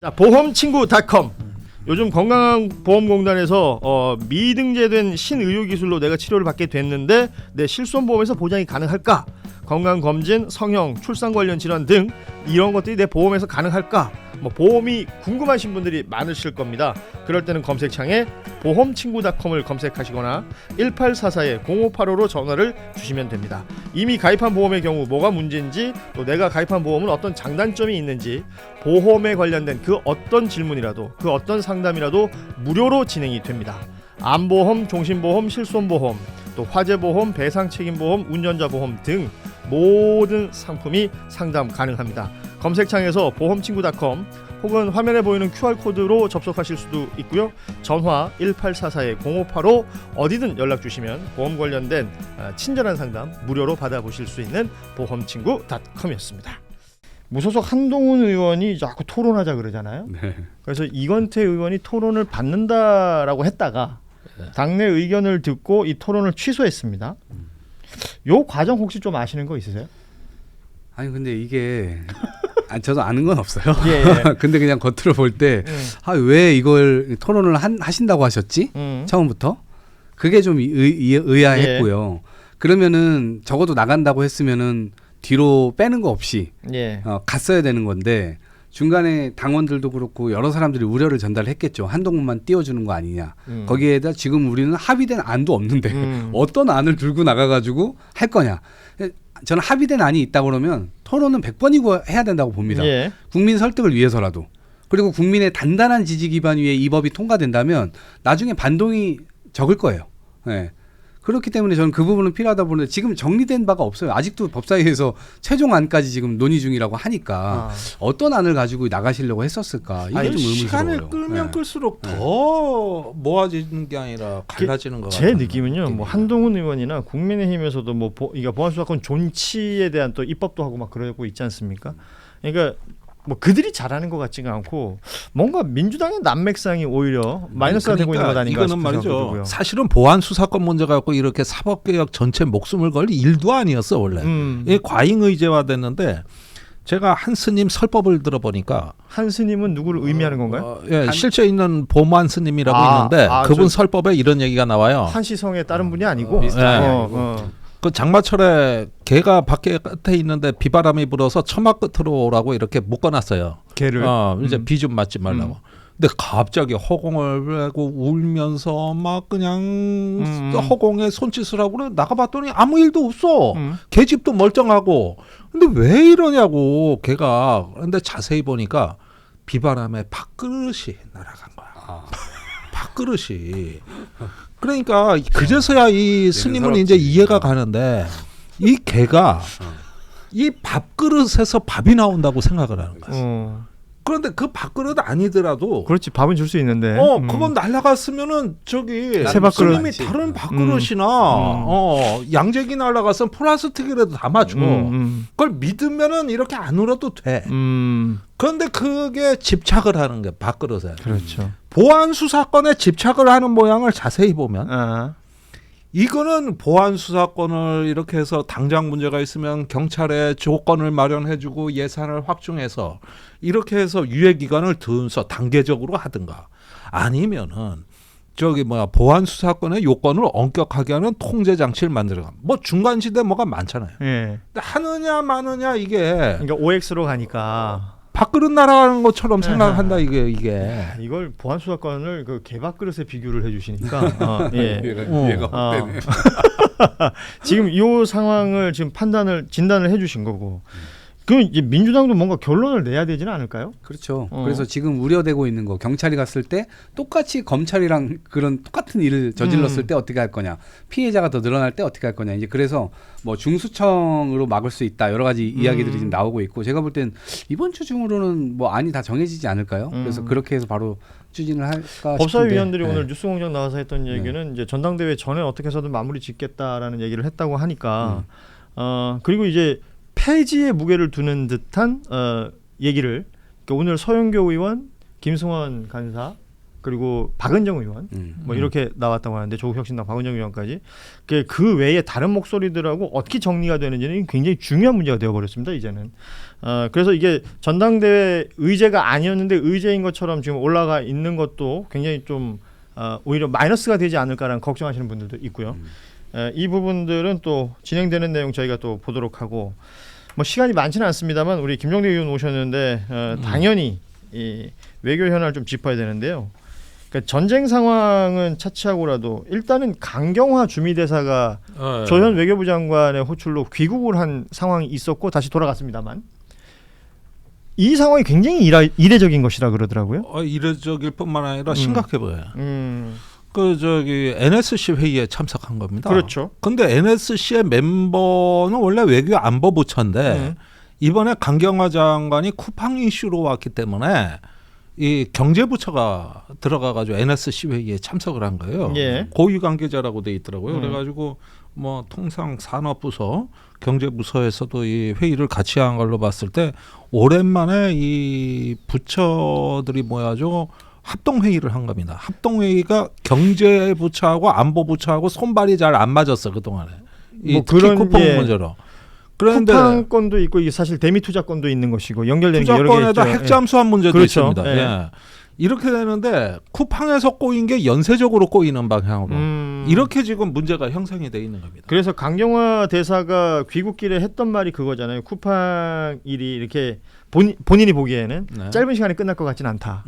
자, 보험친구닷컴. 요즘 건강보험공단에서 미등재된 신의료기술로 내가 치료를 받게 됐는데 내 실손보험에서 보장이 가능할까? 건강검진, 성형, 출산 관련 질환 등 이런 것들이 내 보험에서 가능할까? 보험이 궁금하신 분들이 많으실 겁니다. 그럴 때는 검색창에 보험친구닷컴을 검색하시거나 1844-0585로 전화를 주시면 됩니다. 이미 가입한 보험의 경우 뭐가 문제인지, 또 내가 가입한 보험은 어떤 장단점이 있는지, 보험에 관련된 그 어떤 질문이라도, 그 어떤 상담이라도 무료로 진행이 됩니다. 암보험, 종신보험, 실손보험, 또 화재보험, 배상책임보험, 운전자보험 등 모든 상품이 상담 가능합니다. 검색창에서 보험친구닷컴 혹은 화면에 보이는 QR코드로 접속하실 수도 있고요. 전화 1844-0585 어디든 연락 주시면 보험 관련된 친절한 상담 무료로 받아보실 수 있는 보험친구닷컴이었습니다. 무소속 한동훈 의원이 자꾸 토론하자 그러잖아요. 네. 그래서 이건태 의원이 토론을 받는다라고 했다가 당내 의견을 듣고 이 토론을 취소했습니다. 요 과정 혹시 좀 아시는 거 있으세요? 아니 근데 이게 저도 아는 건 없어요. 예. 근데 그냥 겉으로 볼 때 왜 이걸 토론을 하신다고 하셨지? 처음부터 그게 좀 의아했고요. 그러면은 적어도 나간다고 했으면은 뒤로 빼는 거 없이 갔어야 되는 건데 중간에 당원들도 그렇고 여러 사람들이 우려를 전달했겠죠. 한동훈만 띄워주는 거 아니냐. 거기에다 지금 우리는 합의된 안도 없는데 어떤 안을 들고 나가가지고 할 거냐. 저는 합의된 안이 있다 그러면 토론은 100번이고 해야 된다고 봅니다. 국민 설득을 위해서라도. 그리고 국민의 단단한 지지 기반 위에 이 법이 통과된다면 나중에 반동이 적을 거예요. 네. 그렇기 때문에 저는 그 부분은 필요하다 보는데 지금 정리된 바가 없어요. 아직도 법사위에서 최종안까지 지금 논의 중이라고 하니까 어떤 안을 가지고 나가시려고 했었을까? 이게 좀 의문스러워요. 시간을 끌면 끌수록 더 모아지는 게 아니라 갈라지는 것 같아요. 제 느낌은요. 한동훈 의원이나 국민의힘에서도 이게 보안수사권 존치에 대한 또 입법도 하고 막 그러고 있지 않습니까? 그러니까 그들이 잘하는 것 같지가 않고 뭔가 민주당의 난맥상이 오히려 마이너스가 되고 있는 것 아닌가 이거는 말이죠. 들고요. 사실은 보안 수사권 문제 갖고 이렇게 사법개혁 전체 목숨을 걸 일도 아니었어 원래. 이게 과잉 의제화됐는데 제가 한 스님 설법을 들어보니까 한 스님은 누구를 의미하는 건가요? 실제 있는 보만 스님이라고 있는데 그분 설법에 이런 얘기가 나와요. 한시성의 다른 분이 아니고. 그 장마철에 개가 밖에 끝에 있는데 비바람이 불어서 처마 끝으로 오라고 이렇게 묶어놨어요. 개를. 이제 비 좀 맞지 말라고. 근데 갑자기 허공을 내고 울면서 막 그냥 허공에 손짓을 하고 그래. 나가봤더니 아무 일도 없어. 개집도 멀쩡하고. 근데 왜 이러냐고 개가. 근데 자세히 보니까 비바람에 밥그릇이 날아간 거야. 밥그릇이. 그러니까 그제서야 이 스님은 이제 이해가 가는데 이 개가 이 밥그릇에서 밥이 나온다고 생각을 하는 거야. 그런데 그 밥그릇 아니더라도 그렇지, 밥은 줄 수 있는데 그건 날아갔으면은 저기 새 밥그릇. 스님이 다른 밥그릇이나 양재기 날아갔으면 플라스틱이라도 담아줘. 그걸 믿으면은 이렇게 안 울어도 돼. 그런데 그게 집착을 하는 게 밥그릇에. 그렇죠. 보안 수사권에 집착을 하는 모양을 자세히 보면 이거는 보안 수사권을 이렇게 해서 당장 문제가 있으면 경찰에 조건을 마련해주고 예산을 확충해서 이렇게 해서 유예 기간을 둔서 단계적으로 하든가 아니면은 보안 수사권의 요건을 엄격하게 하는 통제 장치를 만들어가. 중간 지대 뭐가 많잖아요. 근데 하느냐 마느냐 이게. 그러니까 OX로 가니까. 밥그릇 날아가는 것처럼 생각한다 이게. 이걸 보안 수사권을 그 개밥그릇에 비교를 해주시니까 지금 이 상황을 지금 진단을 해주신 거고. 그럼 이제 민주당도 뭔가 결론을 내야 되지는 않을까요? 그렇죠. 그래서 지금 우려되고 있는 거 경찰이 갔을 때 똑같이 검찰이랑 그런 똑같은 일을 저질렀을 때 어떻게 할 거냐, 피해자가 더 늘어날 때 어떻게 할 거냐. 이제 그래서 중수청으로 막을 수 있다 여러 가지 이야기들이 지금 나오고 있고 제가 볼 땐 이번 주 중으로는 안이 다 정해지지 않을까요? 그래서 그렇게 해서 바로 추진을 할까 싶은데. 법사위원들이 오늘 뉴스공장 나와서 했던 얘기는 이제 전당대회 전에 어떻게 해서든 마무리 짓겠다라는 얘기를 했다고 하니까 그리고 이제 폐지의 무게를 두는 듯한 얘기를 그러니까 오늘 서영교 의원, 김승원 간사 그리고 박은정 의원 뭐 이렇게 나왔다고 하는데 조국혁신당 박은정 의원까지 그 외에 다른 목소리들하고 어떻게 정리가 되는지는 굉장히 중요한 문제가 되어버렸습니다. 이제는 그래서 이게 전당대회 의제가 아니었는데 의제인 것처럼 지금 올라가 있는 것도 굉장히 좀 오히려 마이너스가 되지 않을까라는 걱정하시는 분들도 있고요. 이 부분들은 또 진행되는 내용 저희가 또 보도록 하고 뭐 시간이 많지는 않습니다만 우리 김종대 의원 오셨는데 당연히 이 외교 현안을 좀 짚어야 되는데요. 그러니까 전쟁 상황은 차치하고라도 일단은 강경화 주미대사가 조현 외교부 장관의 호출로 귀국을 한 상황이 있었고 다시 돌아갔습니다만 이 상황이 굉장히 이례적인 것이라 그러더라고요. 이례적일 뿐만 아니라 심각해 보여요. NSC 회의에 참석한 겁니다. 그렇죠. 근데 NSC의 멤버는 원래 외교 안보부처인데 이번에 강경화 장관이 쿠팡 이슈로 왔기 때문에 이 경제부처가 들어가가지고 NSC 회의에 참석을 한 거예요. 예. 고위 관계자라고 돼 있더라고요. 그래가지고 뭐 통상 산업부서, 경제부서에서도 이 회의를 같이 한 걸로 봤을 때 오랜만에 이 부처들이 뭐야죠? 합동 회의를 한 겁니다. 합동 회의가 경제부처하고 안보부처하고 손발이 잘 안 맞았어 그 동안에. 뭐 특히 그런 쿠팡 문제로. 그런데 쿠팡건도 있고 이게 사실 대미 투자건도 있는 것이고 연결되는 게 여러 개 투자건에다 있죠. 핵 잠수함 문제도 그렇죠. 있습니다. 예. 예. 이렇게 되는데 쿠팡에서 꼬인 게 연쇄적으로 꼬이는 방향으로 이렇게 지금 문제가 형성이 돼 있는 겁니다. 그래서 강경화 대사가 귀국길에 했던 말이 그거잖아요. 쿠팡 일이 이렇게 본인이 보기에는 네. 짧은 시간에 끝날 것 같지는 않다.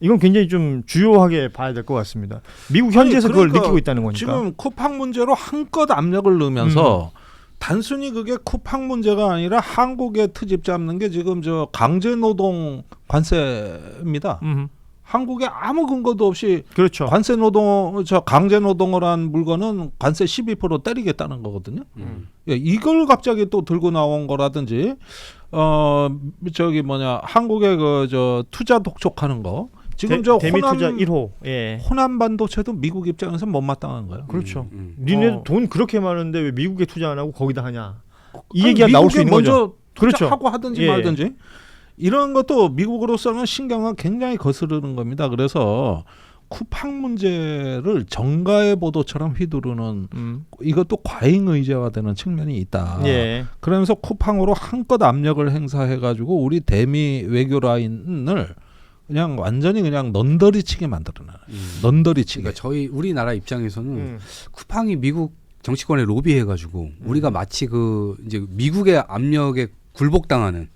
이건 굉장히 좀 주요하게 봐야 될 것 같습니다. 미국 현지에서 그걸 그러니까 느끼고 있다는 거니까. 지금 쿠팡 문제로 한껏 압력을 넣으면서 단순히 그게 쿠팡 문제가 아니라 한국에 트집 잡는 게 지금 저 강제노동 관세입니다. 한국에 아무 근거도 없이 그렇죠. 강제노동을 한 물건은 관세 12% 때리겠다는 거거든요. 예, 이걸 갑자기 또 들고 나온 거라든지 한국의 투자 독촉하는 거 지금 대미 투자 1호. 예. 호남 반도체도 미국 입장에서 못마땅한 거예요. 그렇죠. 니네 돈 그렇게 많은데 왜 미국에 투자 안 하고 거기다 하냐? 이 얘기가 나올 수 있는 먼저 거죠. 그렇죠. 하고 하든지 예. 말든지 이런 것도 미국으로서는 신경을 굉장히 거스르는 겁니다. 그래서 쿠팡 문제를 정가의 보도처럼 휘두르는 이것도 과잉 의제화되는 측면이 있다. 예. 그러면서 쿠팡으로 한껏 압력을 행사해가지고 우리 대미 외교 라인을 그냥 완전히 그냥 넌더리치게 만들어놔. 넌더리치게. 그러니까 저희 우리나라 입장에서는 쿠팡이 미국 정치권에 로비해가지고 우리가 마치 이제 미국의 압력에 굴복당하는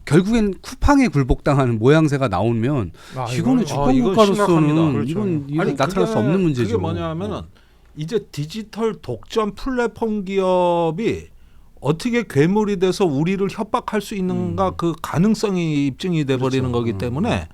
결국엔 쿠팡에 굴복당하는 모양새가 나오면 이거는 주권 국가로서는 그렇죠. 이건 나타날 수 없는 문제죠. 그게 뭐냐면은 이제 디지털 독점 플랫폼 기업이 어떻게 괴물이 돼서 우리를 협박할 수 있는가 그 가능성이 입증이 돼버리는 그렇죠. 거기 때문에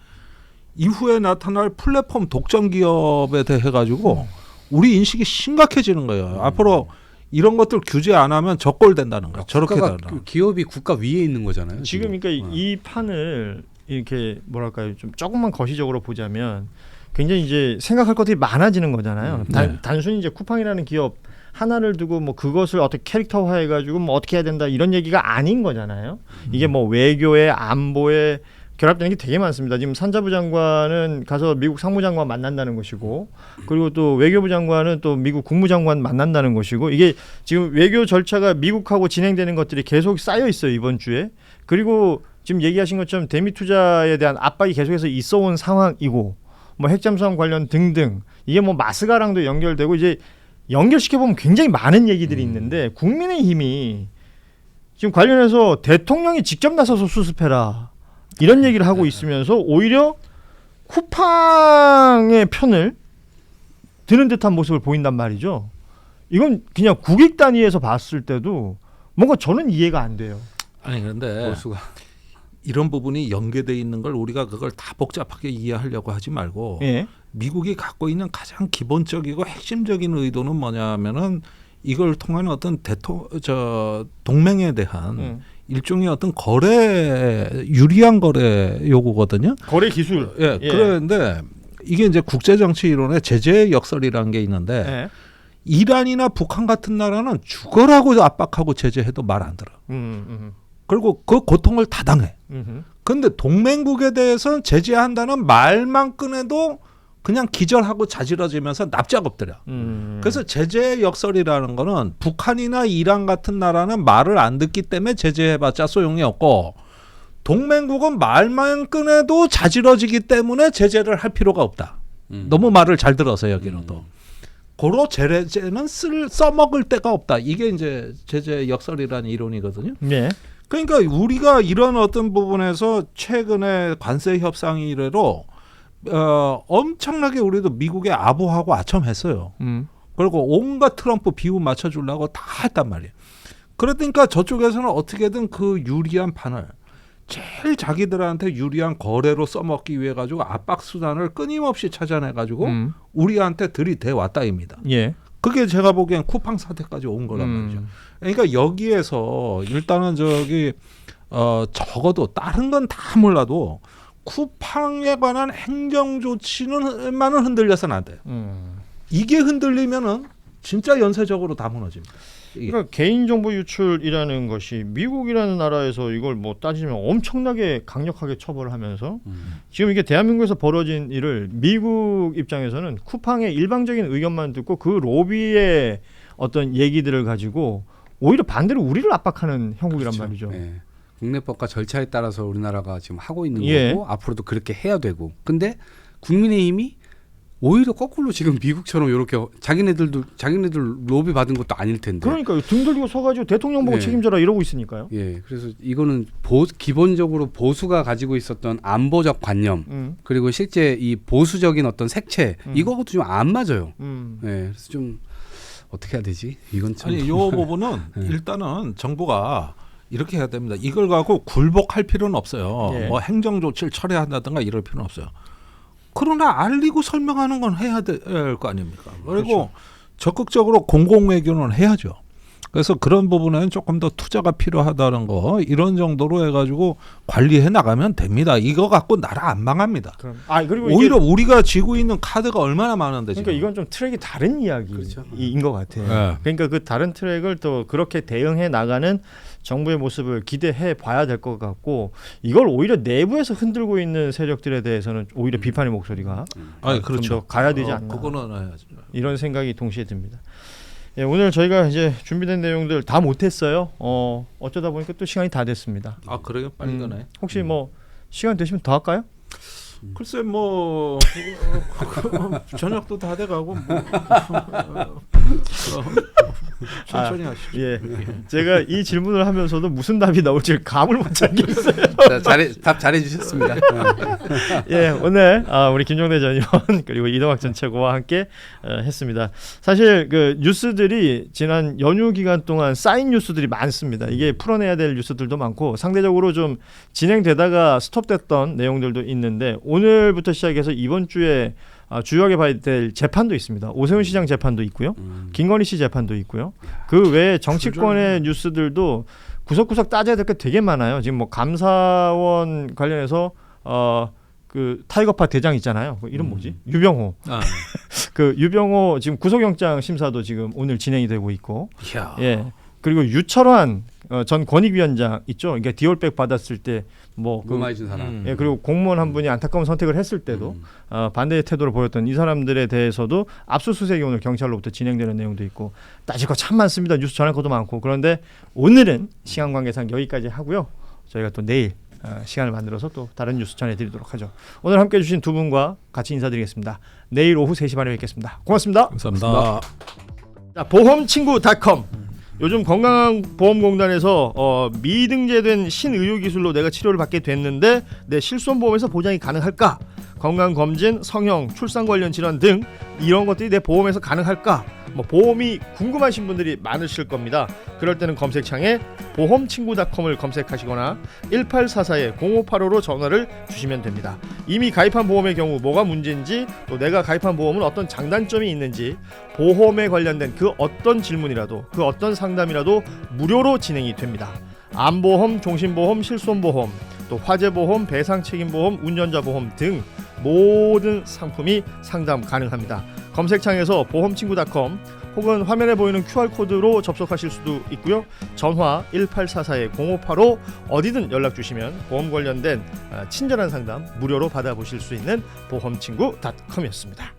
이후에 나타날 플랫폼 독점 기업에 대해 가지고 우리 인식이 심각해지는 거예요. 앞으로 이런 것들 규제 안 하면 적골된다는 거예요. 저렇게 되는. 기업이 국가 위에 있는 거잖아요. 지금 그러니까 이 판을 이렇게 뭐랄까요, 좀 조금만 거시적으로 보자면 굉장히 이제 생각할 것들이 많아지는 거잖아요. 단순히 이제 쿠팡이라는 기업 하나를 두고 뭐 그것을 어떻게 캐릭터화해가지고 뭐 어떻게 해야 된다 이런 얘기가 아닌 거잖아요. 이게 뭐 외교에 안보에 결합되는 게 되게 많습니다. 지금 산자부 장관은 가서 미국 상무장관 만난다는 것이고, 그리고 또 외교부 장관은 또 미국 국무장관 만난다는 것이고, 이게 지금 외교 절차가 미국하고 진행되는 것들이 계속 쌓여 있어요, 이번 주에. 그리고 지금 얘기하신 것처럼 대미 투자에 대한 압박이 계속해서 있어온 상황이고, 뭐 핵잠수함 관련 등등, 이게 뭐 마스가랑도 연결되고, 이제 연결시켜 보면 굉장히 많은 얘기들이 있는데, 국민의힘이 지금 관련해서 대통령이 직접 나서서 수습해라 이런 얘기를 하고 있으면서 오히려 쿠팡의 편을 드는 듯한 모습을 보인단 말이죠. 이건 그냥 국익 단위에서 봤을 때도 뭔가 저는 이해가 안 돼요. 아니 그런데 이런 부분이 연계돼 있는 걸 우리가 그걸 다 복잡하게 이해하려고 하지 말고 예. 미국이 갖고 있는 가장 기본적이고 핵심적인 의도는 뭐냐면은 이걸 통한 어떤 동맹에 대한 일종의 어떤 유리한 거래 요구거든요. 거래 기술. 예. 그런데 이게 이제 국제 정치 이론의 제재의 역설이라는 게 있는데 예. 이란이나 북한 같은 나라는 죽어라고 압박하고 제재해도 말 안 들어. 그리고 그 고통을 다 당해. 그런데 동맹국에 대해서는 제재한다는 말만 꺼내도 그냥 기절하고 자지러지면서 납작 엎드려. 그래서 제재 역설이라는 거는 북한이나 이란 같은 나라는 말을 안 듣기 때문에 제재해봤자 소용이 없고 동맹국은 말만 꺼내도 자지러지기 때문에 제재를 할 필요가 없다. 너무 말을 잘 들어서 여기로도. 고로 제재는 써먹을 데가 없다. 이게 이제 제재 역설이라는 이론이거든요. 네. 그러니까 우리가 이런 어떤 부분에서 최근에 관세 협상 이래로 엄청나게 우리도 미국에 아부하고 아첨했어요. 그리고 온갖 트럼프 비유 맞춰주려고 다 했단 말이에요. 그러니까 저쪽에서는 어떻게든 그 유리한 판을 제일 자기들한테 유리한 거래로 써먹기 위해 가지고 압박 수단을 끊임없이 찾아내 가지고 우리한테 들이대 왔다입니다. 예. 그게 제가 보기엔 쿠팡 사태까지 온 거란 말이죠. 그러니까 여기에서 일단은 적어도 다른 건 다 몰라도 쿠팡에 관한 행정 조치는만은 흔들려서는 안 돼요. 이게 흔들리면은 진짜 연쇄적으로 다 무너집니다. 그러니까 개인정보 유출이라는 것이 미국이라는 나라에서 이걸 뭐 따지면 엄청나게 강력하게 처벌을 하면서 지금 이게 대한민국에서 벌어진 일을 미국 입장에서는 쿠팡의 일방적인 의견만 듣고 그 로비의 어떤 얘기들을 가지고 오히려 반대로 우리를 압박하는 형국이란 그렇죠. 말이죠. 예. 국내법과 절차에 따라서 우리나라가 지금 하고 있는 예. 거고 앞으로도 그렇게 해야 되고. 근데 국민의힘이 오히려 거꾸로 지금 미국처럼 이렇게 자기네들 로비 받은 것도 아닐 텐데. 그러니까 등 들고 서가지고 대통령 보고 예. 책임져라 이러고 있으니까요. 예, 그래서 이거는 기본적으로 보수가 가지고 있었던 안보적 관념 그리고 실제 이 보수적인 어떤 색채 이거하고도 좀 안 맞아요. 예, 그래서 좀 어떻게 해야 되지? 이건 참. 아니, 이 부분은 일단은 정부가 이렇게 해야 됩니다. 이걸 갖고 굴복할 필요는 없어요. 예. 뭐 행정 조치를 철회한다든가 이럴 필요는 없어요. 그러나 알리고 설명하는 건 해야 될 거 아닙니까? 그리고 그렇죠. 적극적으로 공공외교는 해야죠. 그래서 그런 부분에는 조금 더 투자가 필요하다는 거 이런 정도로 해가지고 관리해 나가면 됩니다. 이거 갖고 나라 안 망합니다. 그럼. 그리고 오히려 우리가 쥐고 있는 카드가 얼마나 많은데 그러니까 지금. 이건 좀 트랙이 다른 이야기인 그렇죠. 것 같아요. 네. 그러니까 그 다른 트랙을 또 그렇게 대응해 나가는 정부의 모습을 기대해 봐야 될 것 같고 이걸 오히려 내부에서 흔들고 있는 세력들에 대해서는 오히려 비판의 목소리가 아니, 좀 더 가야 되지 않나 그거는 해야죠. 이런 생각이 동시에 듭니다. 예, 오늘 저희가 이제 준비된 내용들 다 못했어요. 어쩌다 보니까 또 시간이 다 됐습니다. 아 그래요? 빨리 가네. 혹시 뭐 시간 되시면 더 할까요? 글쎄 뭐 저녁도 다 돼가고 뭐 천천히 하시죠. 예, 제가 이 질문을 하면서도 무슨 답이 나올지 감을 못 잡겠어요. 답 잘해 주셨습니다. 예, 오늘 우리 김종대 전 의원 그리고 이동학 전 최고와 함께 했습니다. 사실 그 뉴스들이 지난 연휴 기간 동안 쌓인 뉴스들이 많습니다. 이게 풀어내야 될 뉴스들도 많고 상대적으로 좀 진행되다가 스톱됐던 내용들도 있는데 오늘부터 시작해서 이번 주에 주요하게 봐야 될 재판도 있습니다. 오세훈 시장 재판도 있고요. 김건희 씨 재판도 있고요. 그 외에 정치권의 뉴스들도 구석구석 따져야 될 게 되게 많아요. 지금 뭐 감사원 관련해서 그 타이거파 대장 있잖아요. 그 이름 뭐지? 유병호. 그 유병호 지금 구속영장 심사도 지금 오늘 진행이 되고 있고. 이야. 예. 그리고 유철환 전 권익위원장 있죠. 그러니까 디올백 받았을 때 뭐 많이 준 사람. 예, 그리고 공무원 한 분이 안타까운 선택을 했을 때도 반대의 태도를 보였던 이 사람들에 대해서도 압수수색이 오늘 경찰로부터 진행되는 내용도 있고 따질 거 참 많습니다. 뉴스 전할 것도 많고 그런데 오늘은 시간 관계상 여기까지 하고요. 저희가 또 내일 시간을 만들어서 또 다른 뉴스 전해드리도록 하죠. 오늘 함께해 주신 두 분과 같이 인사드리겠습니다. 내일 오후 3시 반에 뵙겠습니다. 고맙습니다. 감사합니다. 자, 보험친구.com 요즘 건강보험공단에서 미등재된 신의료기술로 내가 치료를 받게 됐는데 내 실손보험에서 보장이 가능할까? 건강검진, 성형, 출산 관련 질환 등 이런 것들이 내 보험에서 가능할까? 뭐 보험이 궁금하신 분들이 많으실 겁니다. 그럴 때는 검색창에 보험친구.com을 검색하시거나 1844-0585로 전화를 주시면 됩니다. 이미 가입한 보험의 경우 뭐가 문제인지 또 내가 가입한 보험은 어떤 장단점이 있는지 보험에 관련된 그 어떤 질문이라도 그 어떤 상담이라도 무료로 진행이 됩니다. 암보험, 종신보험, 실손보험, 또 화재보험, 배상책임보험, 운전자보험 등 모든 상품이 상담 가능합니다. 검색창에서 보험친구.com 혹은 화면에 보이는 QR코드로 접속하실 수도 있고요. 전화 1844-0585 어디든 연락 주시면 보험 관련된 친절한 상담 무료로 받아보실 수 있는 보험친구.com이었습니다.